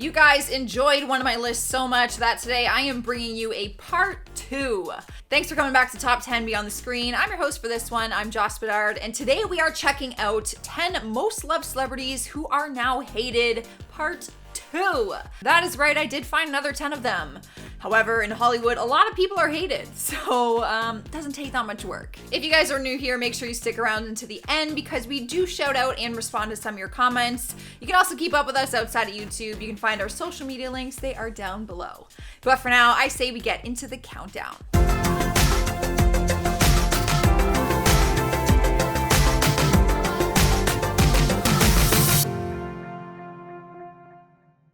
You guys enjoyed one of my lists so much that today I am bringing you a part 2. Thanks for coming back to Top 10 Beyond the Screen. I'm your host for this one. I'm Joss Bedard, and today we are checking out 10 most loved celebrities who are now hated, part 2. That is right, I did find another 10 of them. However, in Hollywood, a lot of people are hated, so it doesn't take that much work. If you guys are new here, make sure you stick around until the end because we do shout out and respond to some of your comments. You can also keep up with us outside of YouTube. You can find our social media links. They are down below. But for now, I say we get into the countdown.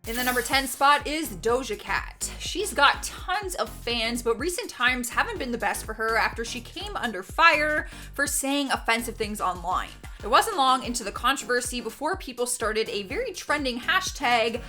In the number 10 spot is Doja Cat. She's got tons of fans, but recent times haven't been the best for her after she came under fire for saying offensive things online. It wasn't long into the controversy before people started a very trending hashtag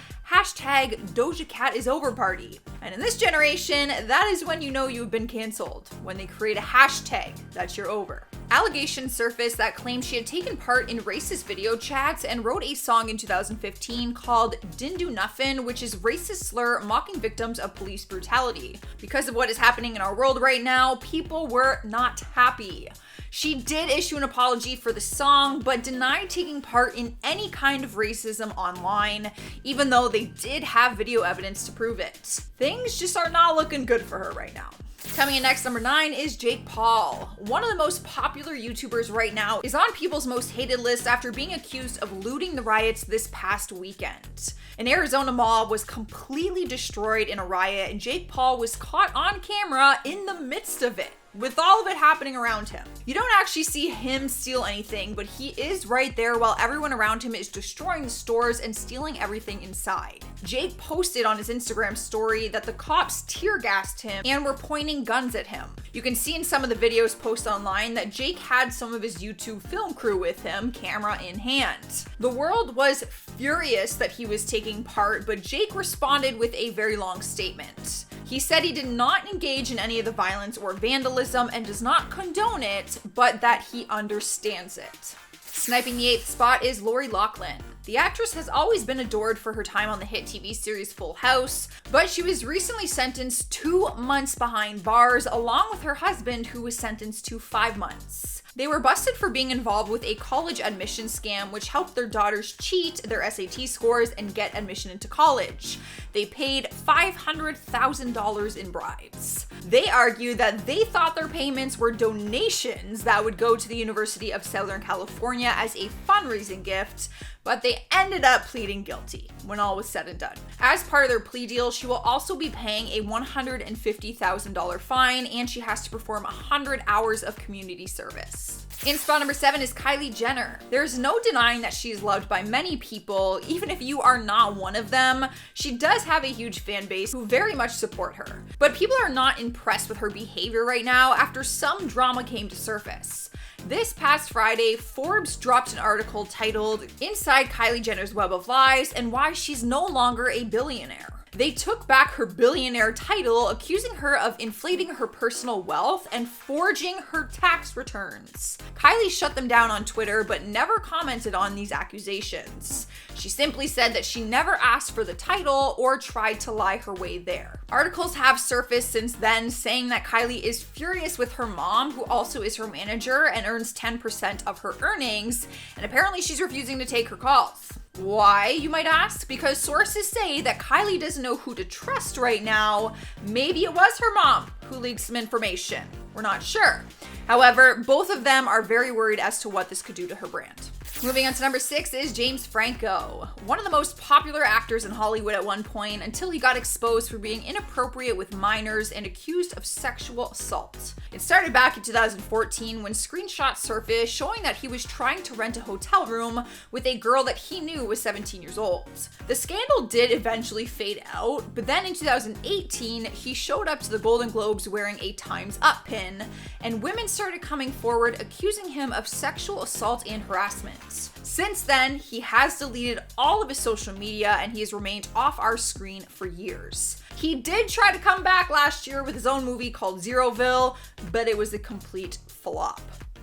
Doja Cat is over party. And in this generation, that is when you know you've been canceled, when they create a hashtag that you're over. Allegations surfaced that claimed she had taken part in racist video chats and wrote a song in 2015 called Didn't Do Nuffin', which is racist slur mocking victims of police brutality. Because of what is happening in our world right now, people were not happy. She did issue an apology for the song, but denied taking part in any kind of racism online, even though they did have video evidence to prove it. Things just are not looking good for her right now. Coming in next, number 9 is Jake Paul. One of the most popular YouTubers right now is on people's most hated list after being accused of looting the riots this past weekend. An Arizona mall was completely destroyed in a riot, and Jake Paul was caught on camera in the midst of it, with all of it happening around him. You don't actually see him steal anything, but he is right there while everyone around him is destroying the stores and stealing everything inside. Jake posted on his Instagram story that the cops tear gassed him and were pointing guns at him. You can see in some of the videos posted online that Jake had some of his YouTube film crew with him, camera in hand. The world was furious that he was taking part, but Jake responded with a very long statement. He said he did not engage in any of the violence or vandalism and does not condone it, but that he understands it. Sniping the 8th spot is Lori Loughlin. The actress has always been adored for her time on the hit TV series Full House, but she was recently sentenced 2 months behind bars, along with her husband, who was sentenced to 5 months. They were busted for being involved with a college admission scam which helped their daughters cheat their SAT scores and get admission into college. They paid $500,000 in bribes. They argued that they thought their payments were donations that would go to the University of Southern California as a fundraising gift, but they ended up pleading guilty when all was said and done. As part of their plea deal, she will also be paying a $150,000 fine, and she has to perform 100 hours of community service. In spot number 7 is Kylie Jenner. There's no denying that she is loved by many people, even if you are not one of them. She does have a huge fan base who very much support her. But people are not impressed with her behavior right now after some drama came to surface. This past Friday, Forbes dropped an article titled Inside Kylie Jenner's Web of Lies and Why She's No Longer a Billionaire. They took back her billionaire title, accusing her of inflating her personal wealth and forging her tax returns. Kylie shut them down on Twitter, but never commented on these accusations. She simply said that she never asked for the title or tried to lie her way there. Articles have surfaced since then saying that Kylie is furious with her mom, who also is her manager and earns 10% of her earnings, and apparently she's refusing to take her calls. Why, you might ask? Because sources say that Kylie doesn't know who to trust right now. Maybe it was her mom who leaked some information. We're not sure. However, both of them are very worried as to what this could do to her brand. Moving on to number 6 is James Franco, one of the most popular actors in Hollywood at one point until he got exposed for being inappropriate with minors and accused of sexual assault. It started back in 2014 when screenshots surfaced showing that he was trying to rent a hotel room with a girl that he knew was 17 years old. The scandal did eventually fade out, but then in 2018, he showed up to the Golden Globes wearing a Time's Up pin, and women started coming forward accusing him of sexual assault and harassment. Since then, he has deleted all of his social media and he has remained off our screen for years. He did try to come back last year with his own movie called Zeroville, but it was a complete flop.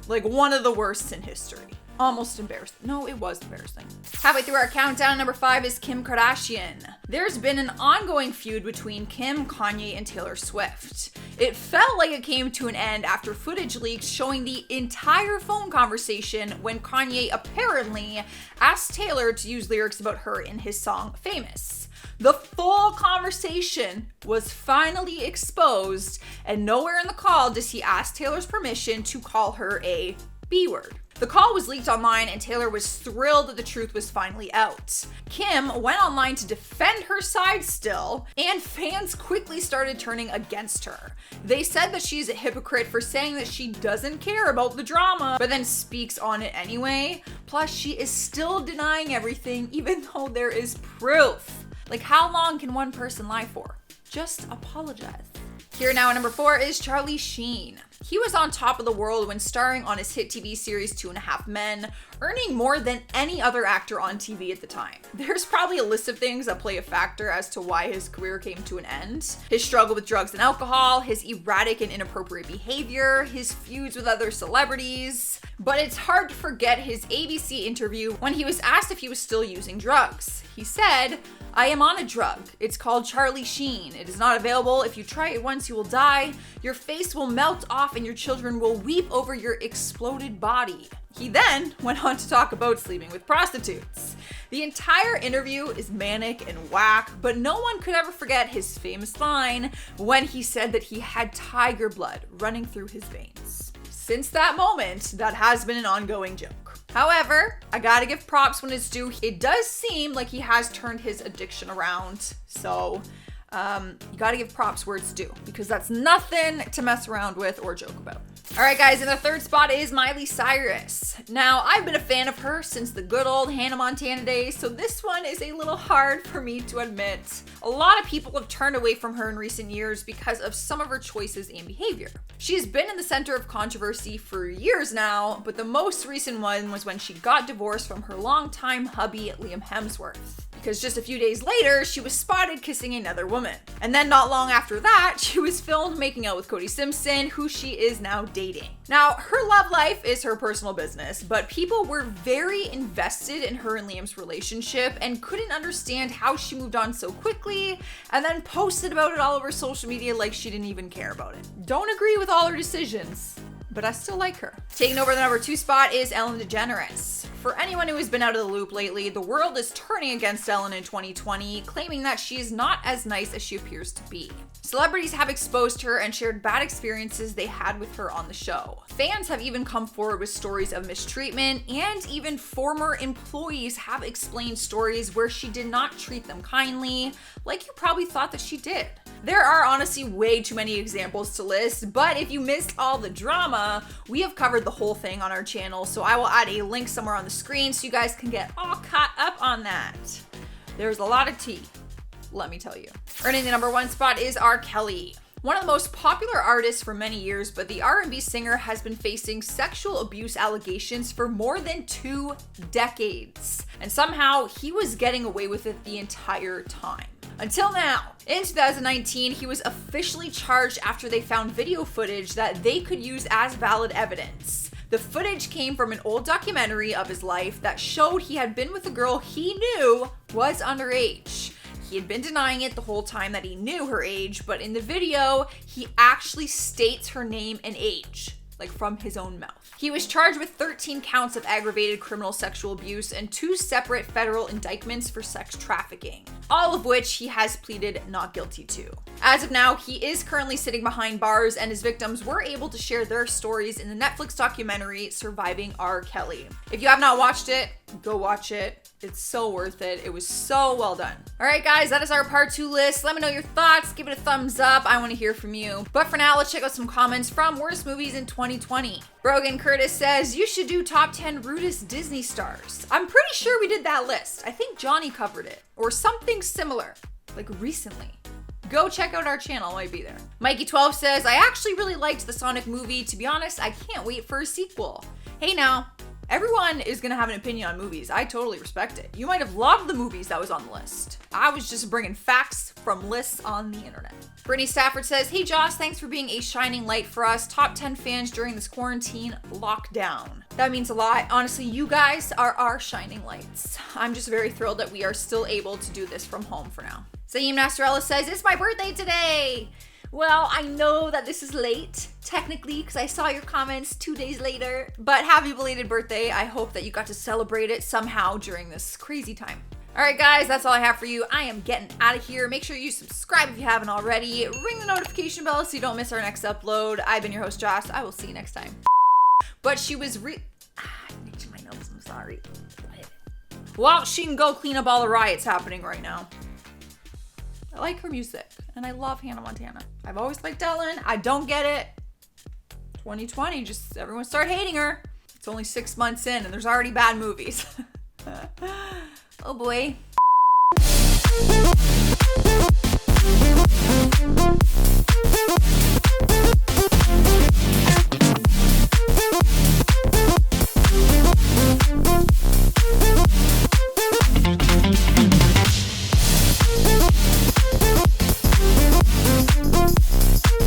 Like one of the worst in history. Almost embarrassing. No, it was embarrassing. Halfway through our countdown, number 5 is Kim Kardashian. There's been an ongoing feud between Kim, Kanye, and Taylor Swift. It felt like it came to an end after footage leaks showing the entire phone conversation when Kanye apparently asked Taylor to use lyrics about her in his song Famous. The full conversation was finally exposed, and nowhere in the call does he ask Taylor's permission to call her a B-word. The call was leaked online, and Taylor was thrilled that the truth was finally out. Kim went online to defend her side still, and fans quickly started turning against her. They said that she's a hypocrite for saying that she doesn't care about the drama, but then speaks on it anyway. Plus, she is still denying everything, even though there is proof. Like, how long can one person lie for? Just apologize. Here now at number 4 is Charlie Sheen. He was on top of the world when starring on his hit TV series 2.5 Men, earning more than any other actor on TV at the time. There's probably a list of things that play a factor as to why his career came to an end. His struggle with drugs and alcohol, his erratic and inappropriate behavior, his feuds with other celebrities. But it's hard to forget his ABC interview when he was asked if he was still using drugs. He said, "I am on a drug. It's called Charlie Sheen. It is not available. If you try it once, you will die. Your face will melt off and your children will weep over your exploded body." He then went on to talk about sleeping with prostitutes. The entire interview is manic and whack, but no one could ever forget his famous line when he said that he had tiger blood running through his veins. Since that moment, that has been an ongoing joke. However, I gotta give props when it's due. It does seem like he has turned his addiction around, so you gotta give props where it's due, because that's nothing to mess around with or joke about. All right, guys, in the third spot is Miley Cyrus. Now, I've been a fan of her since the good old Hannah Montana days, so this one is a little hard for me to admit. A lot of people have turned away from her in recent years because of some of her choices and behavior. She's been in the center of controversy for years now, but the most recent one was when she got divorced from her longtime hubby, Liam Hemsworth. Because just a few days later, she was spotted kissing another woman. And then not long after that, she was filmed making out with Cody Simpson, who she is now dating. Now, her love life is her personal business, but people were very invested in her and Liam's relationship and couldn't understand how she moved on so quickly and then posted about it all over social media like she didn't even care about it. Don't agree with all her decisions, but I still like her. Taking over the number 2 spot is Ellen DeGeneres. For anyone who has been out of the loop lately, the world is turning against Ellen in 2020, claiming that she is not as nice as she appears to be. Celebrities have exposed her and shared bad experiences they had with her on the show. Fans have even come forward with stories of mistreatment, and even former employees have explained stories where she did not treat them kindly, like you probably thought that she did. There are honestly way too many examples to list, but if you missed all the drama, we have covered the whole thing on our channel, so I will add a link somewhere on the screen so you guys can get all caught up on that. There's a lot of tea, let me tell you. Earning the number 1 spot is R. Kelly. One of the most popular artists for many years, but the R&B singer has been facing sexual abuse allegations for more than 2 decades. And somehow he was getting away with it the entire time. Until now. In 2019, he was officially charged after they found video footage that they could use as valid evidence. The footage came from an old documentary of his life that showed he had been with a girl he knew was underage. He had been denying it the whole time that he knew her age, but in the video, he actually states her name and age, like from his own mouth. He was charged with 13 counts of aggravated criminal sexual abuse and 2 separate federal indictments for sex trafficking, all of which he has pleaded not guilty to. As of now, he is currently sitting behind bars, and his victims were able to share their stories in the Netflix documentary Surviving R. Kelly. If you have not watched it, go watch it. It's so worth it. It was so well done. All right, guys, that is our part 2 list. Let me know your thoughts. Give it a thumbs up. I want to hear from you. But for now, let's check out some comments from worst movies in 2020. Brogan Curtis says, you should do top 10 rudest Disney stars. I'm pretty sure we did that list. I think Johnny covered it or something similar, like recently. Go check out our channel, it might be there. Mikey12 says, I actually really liked the Sonic movie. To be honest, I can't wait for a sequel. Hey now, Everyone is gonna have an opinion on movies. I totally respect it. You might have loved the movies that was on the list. I was just bringing facts from lists on the internet. Brittany Stafford says, hey Joss, thanks for being a shining light for us. Top 10 fans during this quarantine lockdown. That means a lot. Honestly, you guys are our shining lights. I'm just very thrilled that we are still able to do this from home for now. Zaim Nasrallah says, it's my birthday today. Well, I know that this is late, technically, because I saw your comments 2 days later, but happy belated birthday. I hope that you got to celebrate it somehow during this crazy time. All right, guys, that's all I have for you. I am getting out of here. Make sure you subscribe if you haven't already. Ring the notification bell so you don't miss our next upload. I've been your host, Joss. I will see you next time. But she was I'm itching my nose. I'm sorry. Well, she can go clean up all the riots happening right now. I like her music, and I love Hannah Montana. I've always liked Ellen. I don't get it. 2020, just everyone start hating her. It's only 6 months in, and there's already bad movies. Oh boy.